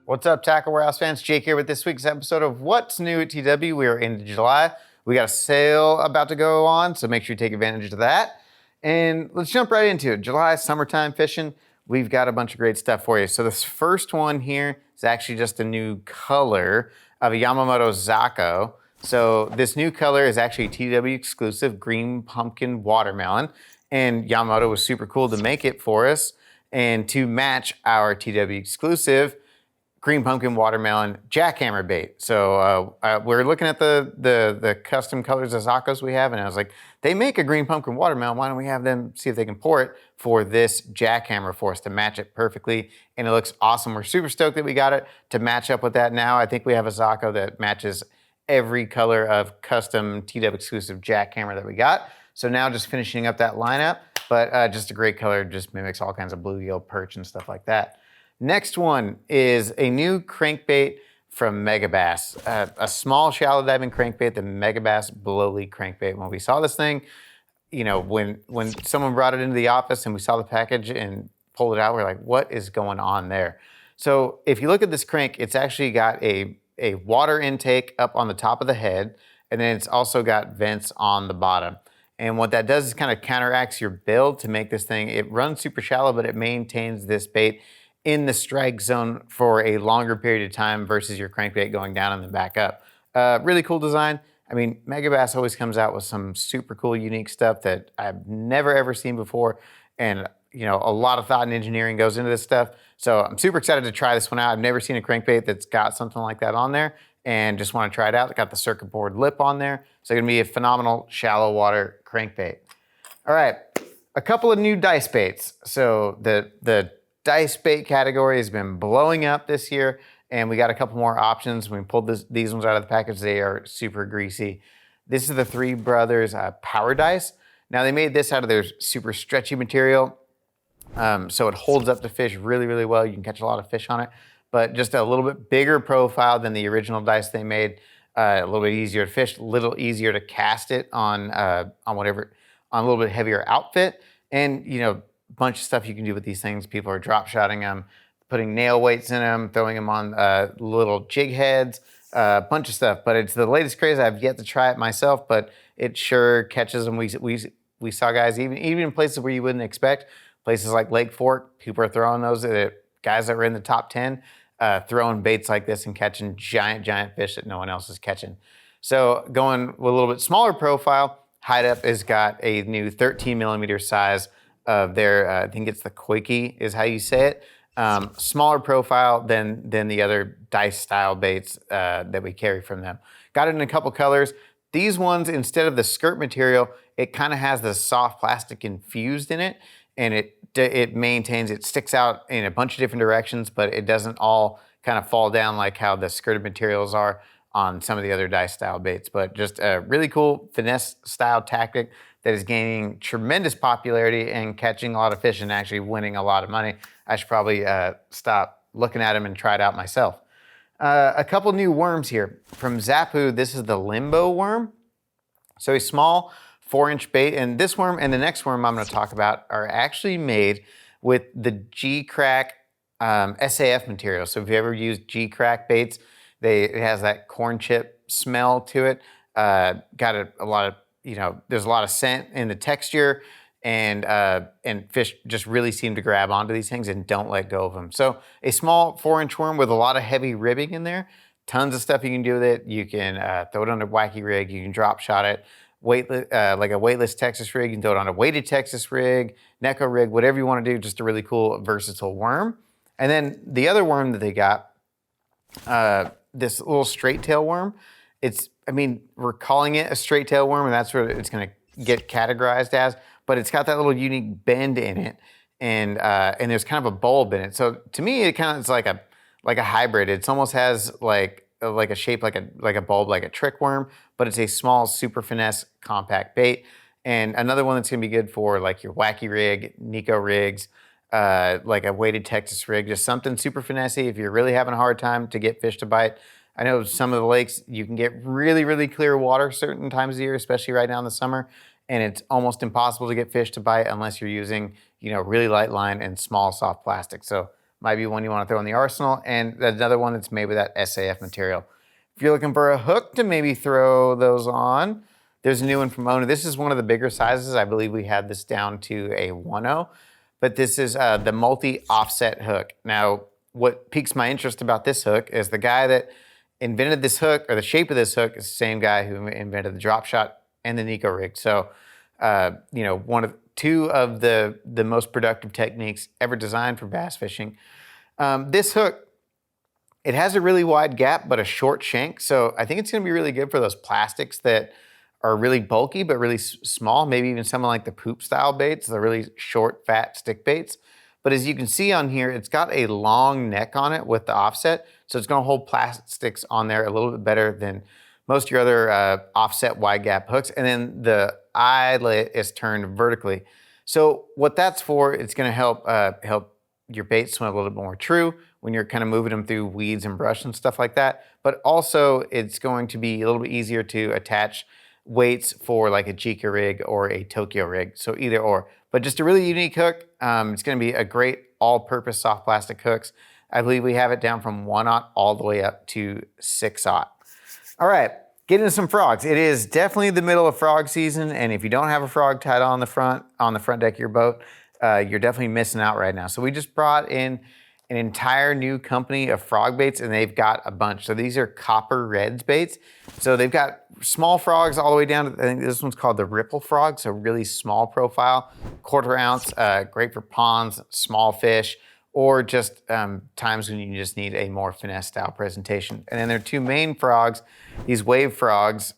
What's up, Tackle Warehouse fans? Jake here with this week's episode of What's New at TW. We are into July. We got a sale about to go on, so make sure you take advantage of that. And let's jump right into it. July, summertime fishing. We've got a bunch of great stuff for you. So this first one here is actually just a new color of a Yamamoto Zako. So this new color is actually a TW exclusive green pumpkin watermelon. And Yamamoto was super cool to make it for us and to match our TW exclusive green pumpkin watermelon jackhammer bait. So we're looking at the custom colors of Zakos we have, and I was like, they make a green pumpkin watermelon. Why don't we have them see if they can pour it for this jackhammer for us to match it perfectly? And it looks awesome. We're super stoked that we got it to match up with that now. I think we have a Zako that matches every color of custom TW exclusive jackhammer that we got. So now just finishing up that lineup, but just a great color, just mimics all kinds of bluegill, perch, and stuff like that. Next one is a new crankbait from Megabass, a small shallow diving crankbait, the Megabass Below Leak crankbait. When we saw this thing, you know, when someone brought it into the office and we saw the package and pulled it out, we're like, what is going on there? So if you look at this crank, it's actually got a water intake up on the top of the head, and then it's also got vents on the bottom. And what that does is kind of counteracts your build to make this thing, it runs super shallow, but it maintains this bait in the strike zone for a longer period of time versus your crankbait going down and then back up. Really cool design. I mean, Megabass always comes out with some super cool, unique stuff that I've never ever seen before. And you know, a lot of thought and engineering goes into this stuff. So I'm super excited to try this one out. I've never seen a crankbait that's got something like that on there and just want to try it out. It's got the circuit board lip on there. So it's gonna be a phenomenal shallow water crankbait. All right, a couple of new dice baits. So the dice bait category has been blowing up this year, and we got a couple more options. When we pulled these ones out of the package, they are super greasy. This is the Three Brothers Power Dice. Now they made this out of their super stretchy material, so it holds up to fish really, really well. You can catch a lot of fish on it, but just a little bit bigger profile than the original dice they made. A little bit easier to fish, a little easier to cast it on a little bit heavier outfit, and you know, bunch of stuff you can do with these things. People are drop shotting them, putting nail weights in them, throwing them on little jig heads, a bunch of stuff. But it's the latest craze. I've yet to try it myself, but it sure catches them. We saw guys even in places where you wouldn't expect, places like Lake Fork, people are throwing those at guys that were in the top 10, throwing baits like this and catching giant fish that no one else is catching. So going with a little bit smaller profile, Hideup has got a new 13 millimeter size of their, I think it's the Koiki is how you say it. Smaller profile than the other dice style baits that we carry from them. Got it in a couple colors. These ones, instead of the skirt material, it kind of has the soft plastic infused in it, and it maintains, it sticks out in a bunch of different directions, but it doesn't all kind of fall down like how the skirted materials are on some of the other dice style baits. But just a really cool finesse style tactic that is gaining tremendous popularity and catching a lot of fish and actually winning a lot of money. I should probably stop looking at them and try it out myself. A couple new worms here. From Zappu, this is the Limbo worm. So a small 4-inch bait, and this worm and the next worm I'm gonna talk about are actually made with the G-Crack SAF material. So if you ever used G-Crack baits, it has that corn chip smell to it. Got a lot of, you know, there's a lot of scent in the texture, and fish just really seem to grab onto these things and don't let go of them. So a small 4-inch worm with a lot of heavy ribbing in there, tons of stuff you can do with it. You can throw it on a wacky rig, you can drop shot it, like a weightless Texas rig, you can throw it on a weighted Texas rig, Neko rig, whatever you want to do, just a really cool, versatile worm. And then the other worm that they got, this little straight tail worm, I mean, we're calling it a straight tail worm, and that's what it's going to get categorized as, but it's got that little unique bend in it, and there's kind of a bulb in it. So to me, it kind of is like a hybrid. It almost has like a shape like a bulb, like a trick worm, but it's a small, super finesse, compact bait. And another one that's going to be good for like your wacky rig, Neko rigs, like a weighted Texas rig, just something super finessey if you're really having a hard time to get fish to bite. I know some of the lakes, you can get really, really clear water certain times of the year, especially right now in the summer, and it's almost impossible to get fish to bite unless you're using, you know, really light line and small, soft plastic. So might be one you want to throw in the arsenal, and another one that's made with that SAF material. If you're looking for a hook to maybe throw those on, there's a new one from Ona. This is one of the bigger sizes. I believe we had this down to a 1.0, but this is the multi-offset hook. Now, what piques my interest about this hook is the guy that invented this hook, or the shape of this hook, is the same guy who invented the drop shot and the Nico rig. So, two of the most productive techniques ever designed for bass fishing. This hook, it has a really wide gap, but a short shank. So I think it's gonna be really good for those plastics that are really bulky, but really small, maybe even something like the poop style baits, the really short, fat stick baits. But as you can see on here, it's got a long neck on it with the offset. So it's gonna hold plastics on there a little bit better than most of your other offset wide gap hooks. And then the eyelet is turned vertically. So what that's for, it's gonna help your bait swim a little bit more true when you're kind of moving them through weeds and brush and stuff like that. But also it's going to be a little bit easier to attach weights for like a Chica rig or a Tokyo rig. So either or, but just a really unique hook. It's gonna be a great all-purpose soft plastic hooks. I believe we have it down from 1/0 all the way up to 6/0. All right, get into some frogs. It is definitely the middle of frog season, and if you don't have a frog title on the front deck of your boat, you're definitely missing out right now. So we just brought in an entire new company of frog baits, and they've got a bunch. So these are copper reds baits. So they've got small frogs all the way down to, I think this one's called the ripple frog, so really small profile, 1/4 ounce, great for ponds, small fish, or just times when you just need a more finesse style presentation. And then there are two main frogs, these wave frogs.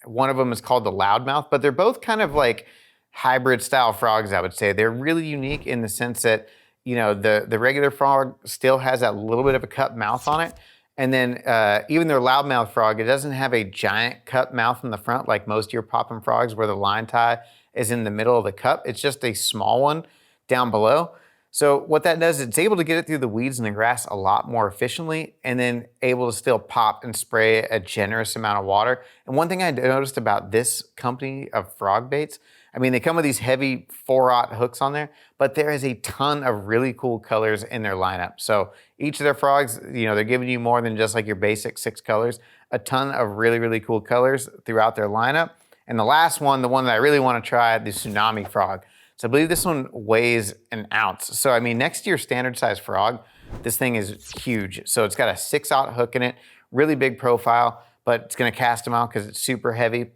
One of them is called the loudmouth, but they're both kind of like hybrid style frogs, I would say. They're really unique in the sense that, you know, the regular frog still has that little bit of a cup mouth on it. And then even their loudmouth frog, it doesn't have a giant cup mouth in the front like most of your popping frogs where the line tie is in the middle of the cup. It's just a small one down below. So what that does is it's able to get it through the weeds and the grass a lot more efficiently, and then able to still pop and spray a generous amount of water. And one thing I noticed about this company of frog baits, I mean, they come with these heavy 4/0 hooks on there, but there is a ton of really cool colors in their lineup. So each of their frogs, you know, they're giving you more than just like your basic 6 colors, a ton of really, really cool colors throughout their lineup. And the last one, the one that I really want to try, the tsunami frog. So I believe this one weighs 1 ounce. So I mean, next to your standard size frog, this thing is huge. So it's got a 6/0 hook in it, really big profile, but it's gonna cast them out because it's super heavy.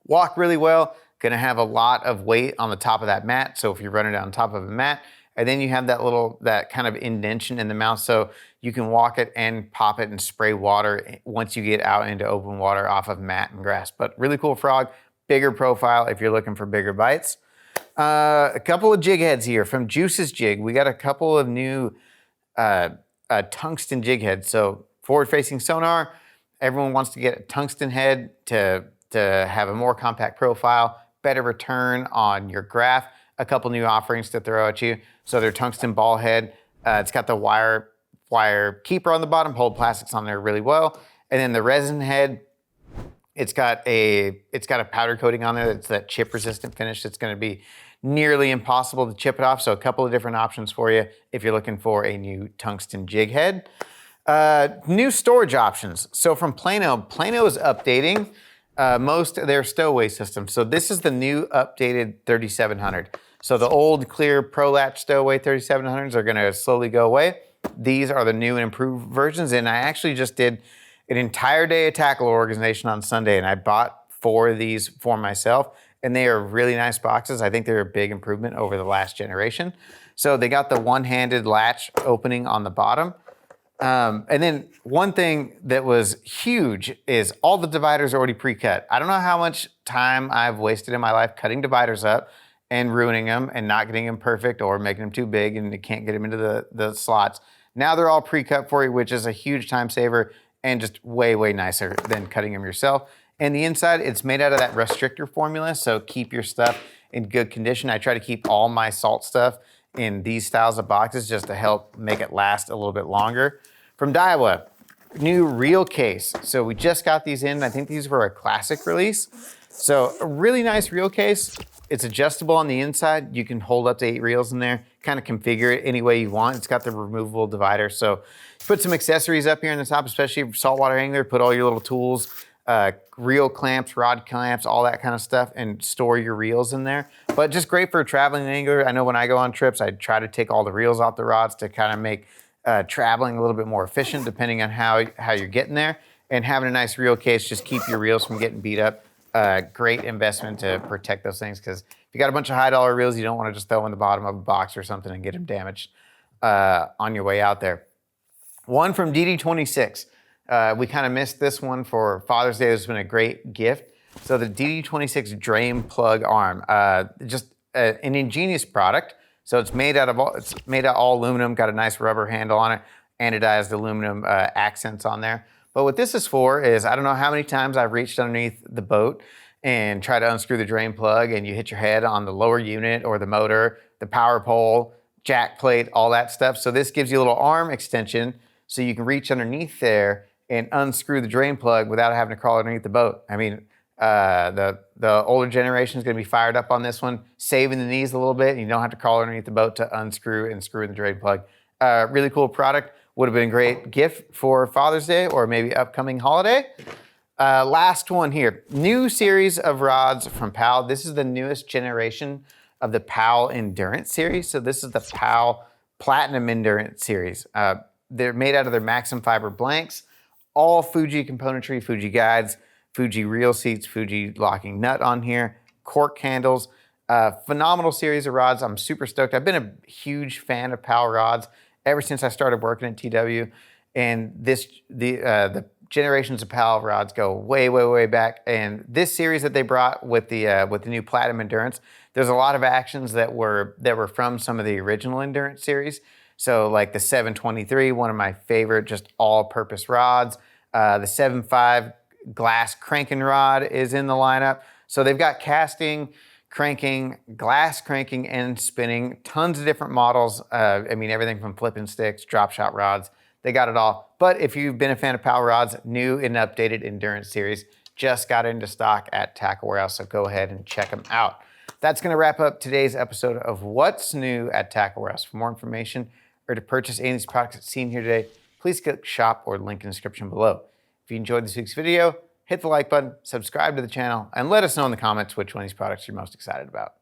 Walk really well, gonna have a lot of weight on the top of that mat. So if you're running down top of a mat, and then you have that kind of indentation in the mouth, so you can walk it and pop it and spray water once you get out into open water off of mat and grass. But really cool frog, bigger profile if you're looking for bigger bites. A couple of jig heads here from Juice's Jig. We got a couple of new tungsten jig heads. So forward-facing sonar, everyone wants to get a tungsten head to have a more compact profile, better return on your graph. A couple new offerings to throw at you. So their tungsten ball head, it's got the wire keeper on the bottom, hold plastics on there really well. And then the resin head, it's got a powder coating on there that's that chip resistant finish. It's gonna be nearly impossible to chip it off. So a couple of different options for you if you're looking for a new tungsten jig head. New storage options. So from Plano is updating most of their stowaway systems. So this is the new updated 3700. So the old clear Pro Latch stowaway 3700s are gonna slowly go away. These are the new and improved versions. And I actually just did an entire day of tackle organization on Sunday, and I bought 4 of these for myself, and they are really nice boxes. I think they're a big improvement over the last generation. So they got the one-handed latch opening on the bottom. And then one thing that was huge is all the dividers are already pre-cut. I don't know how much time I've wasted in my life cutting dividers up and ruining them and not getting them perfect or making them too big and you can't get them into the slots. Now they're all pre-cut for you, which is a huge time saver and just way, way nicer than cutting them yourself. And the inside, it's made out of that restrictor formula, so keep your stuff in good condition. I try to keep all my salt stuff in these styles of boxes just to help make it last a little bit longer. From Daiwa, new reel case. So we just got these in. I think these were a classic release. So a really nice reel case. It's adjustable on the inside. You can hold up to 8 reels in there, kind of configure it any way you want. It's got the removable divider. So put some accessories up here in the top, especially if you're saltwater angler, put all your little tools, reel clamps, rod clamps, all that kind of stuff, and store your reels in there. But just great for a traveling angler. I know when I go on trips, I try to take all the reels off the rods to kind of make traveling a little bit more efficient depending on how you're getting there. And having a nice reel case, just keep your reels from getting beat up. Great investment to protect those things, because if you got a bunch of high-dollar reels, you don't want to just throw in the bottom of a box or something and get them damaged on your way out there. One from DD26. We kind of missed this one for Father's Day. It's been a great gift. So the DD26 drain plug arm, just an ingenious product. So it's made out of all aluminum, got a nice rubber handle on it, anodized aluminum accents on there. But what this is for is, I don't know how many times I've reached underneath the boat and try to unscrew the drain plug, and you hit your head on the lower unit or the motor, the power pole, jack plate, all that stuff. So this gives you a little arm extension so you can reach underneath there and unscrew the drain plug without having to crawl underneath the boat. I mean, the older generation is going to be fired up on this one, saving the knees a little bit, and you don't have to crawl underneath the boat to unscrew and screw in the drain plug. Really cool product. Would have been a great gift for Father's Day or maybe upcoming holiday. Last one here. New series of rods from PAL. This is the newest generation of the PAL Endurance series. So this is the PAL Platinum Endurance series. They're made out of their Maxim fiber blanks, all Fuji componentry, Fuji guides, Fuji reel seats, Fuji locking nut on here, cork handles. Phenomenal series of rods. I'm super stoked. I've been a huge fan of PAL rods ever since I started working at TW, and the generations of PAL rods go way, way, way back. And this series that they brought with the new Platinum Endurance, there's a lot of actions that were from some of the original Endurance series. So like the 723, one of my favorite just all-purpose rods. The 7.5 glass cranking rod is in the lineup. So they've got casting, cranking, glass cranking, and spinning. Tons of different models. I mean, everything from flipping sticks, drop shot rods. They got it all. But if you've been a fan of PAL rods, new and updated Endurance series just got into stock at Tackle Warehouse, so go ahead and check them out. That's going to wrap up today's episode of What's New at Tackle Warehouse. For more information or to purchase any of these products seen here today, please click shop or link in the description below. If you enjoyed this week's video, hit the like button, subscribe to the channel, and let us know in the comments which one of these products you're most excited about.